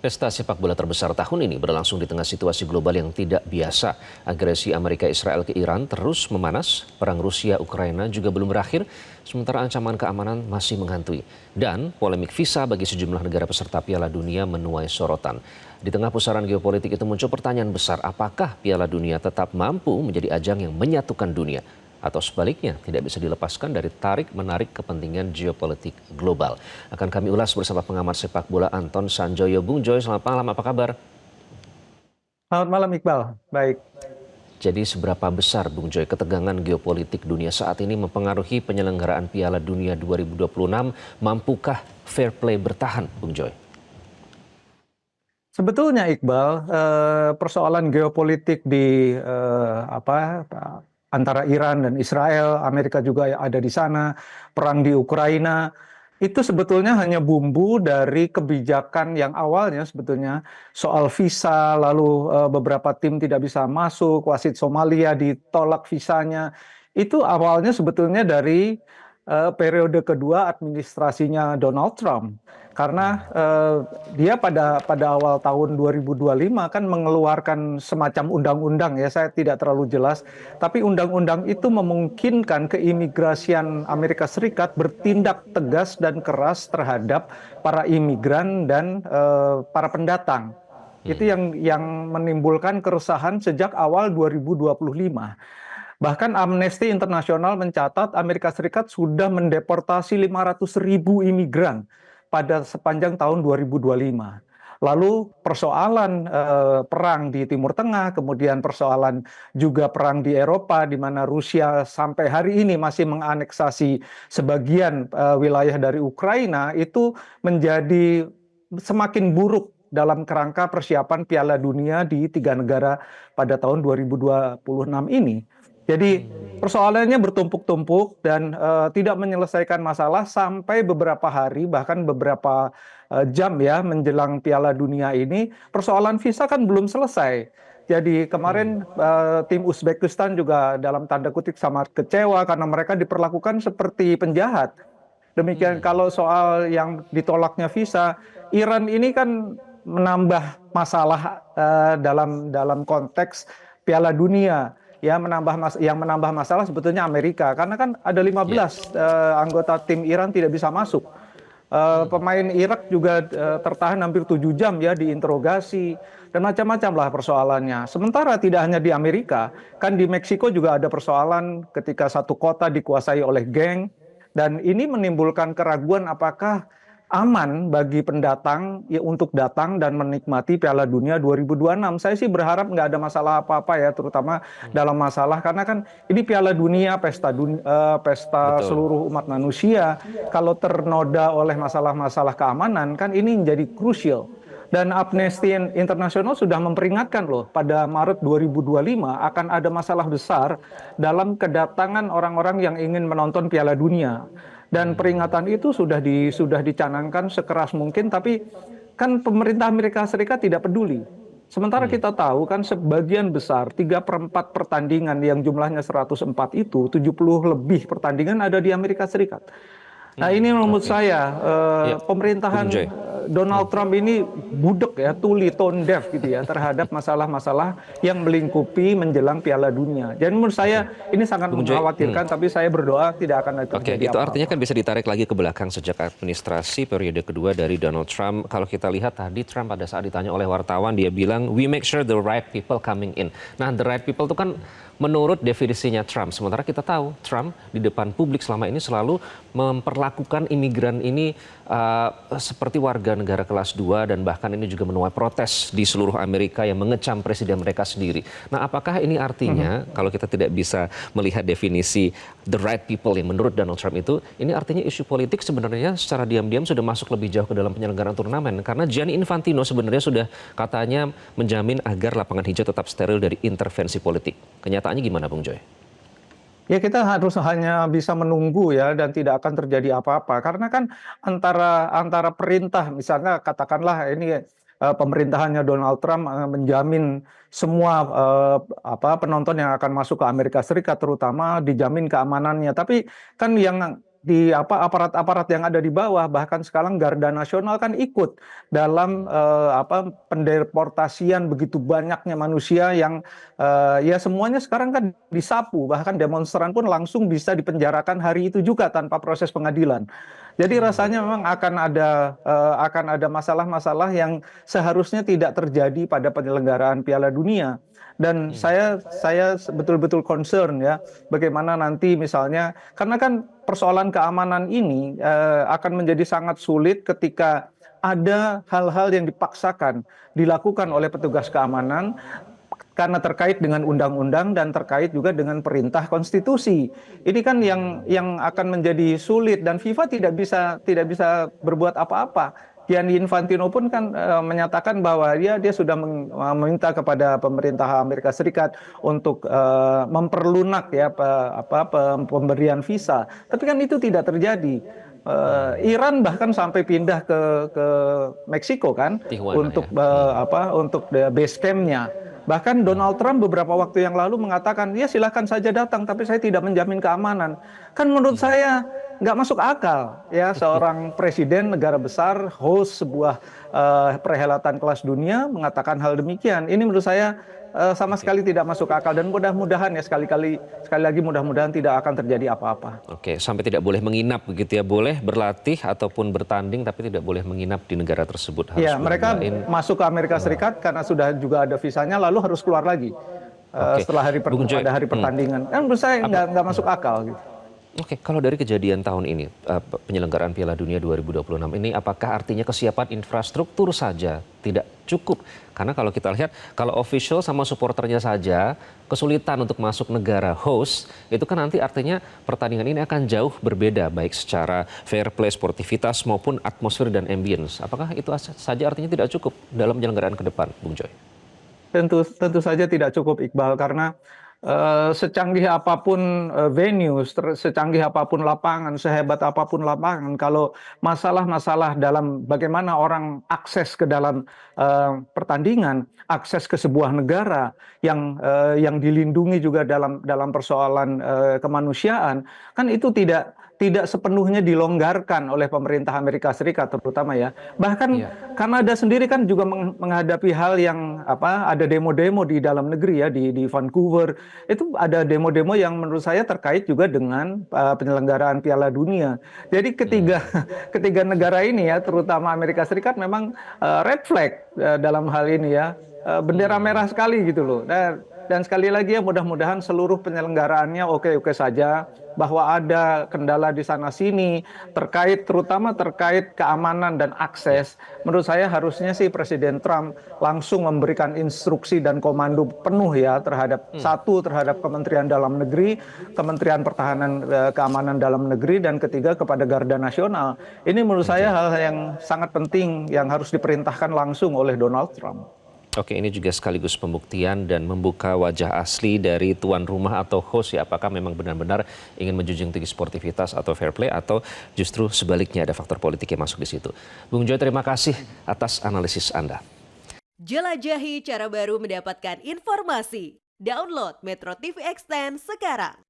Pesta sepak bola terbesar tahun ini berlangsung di tengah situasi global yang tidak biasa. Agresi Amerika Israel ke Iran terus memanas, perang Rusia-Ukraina juga belum berakhir, sementara ancaman keamanan masih menghantui. Dan polemik visa bagi sejumlah negara peserta Piala Dunia menuai sorotan. Di tengah pusaran geopolitik itu muncul pertanyaan besar, apakah Piala Dunia tetap mampu menjadi ajang yang menyatukan dunia? Atau sebaliknya tidak bisa dilepaskan dari tarik-menarik kepentingan geopolitik global. Akan kami ulas bersama pengamat sepak bola Anton Sanjoyo. Bung Joy, selamat malam, apa kabar? Selamat malam Iqbal, baik. Jadi seberapa besar Bung Joy ketegangan geopolitik dunia saat ini mempengaruhi penyelenggaraan Piala Dunia 2026? Mampukah fair play bertahan, Bung Joy? Sebetulnya Iqbal, persoalan geopolitik di antara Iran dan Israel, Amerika juga ada di sana, perang di Ukraina, itu sebetulnya hanya bumbu dari kebijakan yang awalnya sebetulnya soal visa, lalu beberapa tim tidak bisa masuk, wasit Somalia ditolak visanya. Itu awalnya sebetulnya dari periode kedua administrasinya Donald Trump. Karena dia pada awal tahun 2025 kan mengeluarkan semacam undang-undang, ya saya tidak terlalu jelas, tapi undang-undang itu memungkinkan keimigrasian Amerika Serikat bertindak tegas dan keras terhadap para imigran dan para pendatang. Itu yang menimbulkan keresahan sejak awal 2025. Bahkan Amnesty International mencatat Amerika Serikat sudah mendeportasi 500.000 imigran pada sepanjang tahun 2025. Lalu persoalan perang di Timur Tengah, kemudian persoalan juga perang di Eropa, di mana Rusia sampai hari ini masih menganeksasi sebagian wilayah dari Ukraina, itu menjadi semakin buruk dalam kerangka persiapan Piala Dunia di 3 negara pada tahun 2026 ini. Jadi persoalannya bertumpuk-tumpuk dan tidak menyelesaikan masalah sampai beberapa hari, bahkan beberapa jam ya menjelang Piala Dunia ini, persoalan visa kan belum selesai. Jadi kemarin tim Uzbekistan juga dalam tanda kutip sangat kecewa karena mereka diperlakukan seperti penjahat. Demikian kalau soal yang ditolaknya visa, Iran ini kan menambah masalah dalam konteks Piala Dunia. Ya, yang menambah masalah sebetulnya Amerika, karena kan ada 15 anggota tim Iran tidak bisa masuk. Pemain Irak juga tertahan hampir 7 jam ya diinterogasi dan macam-macam lah persoalannya. Sementara tidak hanya di Amerika, kan di Meksiko juga ada persoalan ketika satu kota dikuasai oleh geng, dan ini menimbulkan keraguan apakah aman bagi pendatang ya untuk datang dan menikmati Piala Dunia 2026. Saya sih berharap nggak ada masalah apa-apa ya, terutama dalam masalah karena kan ini Piala Dunia, pesta Betul. seluruh umat manusia. Kalau ternoda oleh masalah-masalah keamanan kan ini menjadi krusial. Dan Amnesty International sudah memperingatkan loh, pada Maret 2025 akan ada masalah besar dalam kedatangan orang-orang yang ingin menonton Piala Dunia. Dan peringatan itu sudah dicanangkan sekeras mungkin, tapi kan pemerintah Amerika Serikat tidak peduli. Sementara kita tahu kan sebagian besar 3/4 pertandingan yang jumlahnya 104 itu, 70 lebih pertandingan ada di Amerika Serikat. Nah ini menurut Oke. saya Ya, Bung pemerintahan Joy. Donald Trump ini budek ya, tuli tone deaf gitu ya terhadap masalah-masalah yang melingkupi menjelang Piala Dunia. Jadi menurut saya ini sangat Bung Joy. mengkhawatirkan, tapi saya berdoa tidak akan Oke, terjadi itu artinya kan apa-apa. bisa ditarik lagi ke belakang sejak administrasi periode kedua dari Donald Trump. Kalau kita lihat tadi Trump pada saat ditanya oleh wartawan, dia bilang, we make sure the right people coming in. Nah, the right people itu kan menurut definisinya Trump. Sementara kita tahu Trump di depan publik selama ini selalu memperlakukan imigran ini seperti warga negara kelas 2 dan bahkan ini juga menuai protes di seluruh Amerika yang mengecam presiden mereka sendiri. Nah, apakah ini artinya kalau kita tidak bisa melihat definisi the right people yang menurut Donald Trump itu, ini artinya isu politik sebenarnya secara diam-diam sudah masuk lebih jauh ke dalam penyelenggaraan turnamen karena Gianni Infantino sebenarnya sudah katanya menjamin agar lapangan hijau tetap steril dari intervensi politik. Kenyataannya gimana, Bung Joy? Ya kita harus hanya bisa menunggu ya, dan tidak akan terjadi apa-apa karena kan antara perintah, misalnya katakanlah ini pemerintahannya Donald Trump menjamin semua penonton yang akan masuk ke Amerika Serikat terutama dijamin keamanannya, tapi kan yang di apa aparat-aparat yang ada di bawah, bahkan sekarang Garda Nasional kan ikut dalam apa pendeportasian begitu banyaknya manusia yang ya semuanya sekarang kan disapu, bahkan demonstran pun langsung bisa dipenjarakan hari itu juga tanpa proses pengadilan. Jadi rasanya memang akan ada masalah-masalah yang seharusnya tidak terjadi pada penyelenggaraan Piala Dunia. Dan saya betul-betul concern ya bagaimana nanti misalnya karena kan persoalan keamanan ini akan menjadi sangat sulit ketika ada hal-hal yang dipaksakan dilakukan oleh petugas keamanan karena terkait dengan undang-undang dan terkait juga dengan perintah konstitusi. Ini kan yang akan menjadi sulit dan FIFA tidak bisa berbuat apa-apa. Gianni Infantino pun kan menyatakan bahwa dia sudah meminta kepada pemerintah Amerika Serikat untuk memperlunak ya pemberian visa. Tapi kan itu tidak terjadi. Iran bahkan sampai pindah ke Meksiko kan Tijuana, untuk ya. untuk base camp-nya. Bahkan Donald Trump beberapa waktu yang lalu mengatakan, ya silahkan saja datang, tapi saya tidak menjamin keamanan. Kan menurut saya nggak masuk akal ya seorang presiden negara besar, host sebuah perhelatan kelas dunia mengatakan hal demikian. Ini menurut saya sama sekali tidak masuk akal dan mudah-mudahan ya sekali lagi mudah-mudahan tidak akan terjadi apa-apa. Oke, sampai tidak boleh menginap begitu ya, boleh berlatih ataupun bertanding tapi tidak boleh menginap di negara tersebut. Harus Ya, mereka masuk ke Amerika Serikat karena sudah juga ada visanya, lalu harus keluar lagi setelah Bung Joy, pada hari pertandingan. Kan menurut saya nggak masuk akal gitu. Oke, kalau dari kejadian tahun ini, penyelenggaraan Piala Dunia 2026 ini, apakah artinya kesiapan infrastruktur saja tidak cukup? Karena kalau kita lihat, kalau official sama supporternya saja kesulitan untuk masuk negara host, itu kan nanti artinya pertandingan ini akan jauh berbeda, baik secara fair play, sportivitas maupun atmosfer dan ambience. Apakah itu saja artinya tidak cukup dalam penyelenggaraan ke depan, Bung Joy? Tentu saja tidak cukup Iqbal karena secanggih apapun venues, secanggih apapun lapangan, sehebat apapun lapangan, kalau masalah-masalah dalam bagaimana orang akses ke dalam pertandingan, akses ke sebuah negara yang dilindungi juga dalam persoalan kemanusiaan, kan itu tidak sepenuhnya dilonggarkan oleh pemerintah Amerika Serikat terutama ya. Bahkan Kanada sendiri kan juga menghadapi hal yang ada demo-demo di dalam negeri ya di Vancouver. Itu ada demo-demo yang menurut saya terkait juga dengan penyelenggaraan Piala Dunia. Jadi ketiga negara ini ya terutama Amerika Serikat memang red flag dalam hal ini ya. Bendera merah sekali gitu loh. Dan sekali lagi ya mudah-mudahan seluruh penyelenggaraannya oke-oke saja, bahwa ada kendala di sana sini terutama terkait keamanan dan akses. Menurut saya harusnya sih Presiden Trump langsung memberikan instruksi dan komando penuh ya terhadap terhadap Kementerian Dalam Negeri, Kementerian Pertahanan Keamanan Dalam Negeri, dan ketiga kepada Garda Nasional. Ini menurut saya hal yang sangat penting yang harus diperintahkan langsung oleh Donald Trump. Oke, ini juga sekaligus pembuktian dan membuka wajah asli dari tuan rumah atau host ya. Apakah memang benar-benar ingin menjunjung tinggi sportivitas atau fair play, atau justru sebaliknya ada faktor politik yang masuk di situ. Bung Joy, terima kasih atas analisis Anda. Jelajahi cara baru mendapatkan informasi. Download Metro TV Extend sekarang.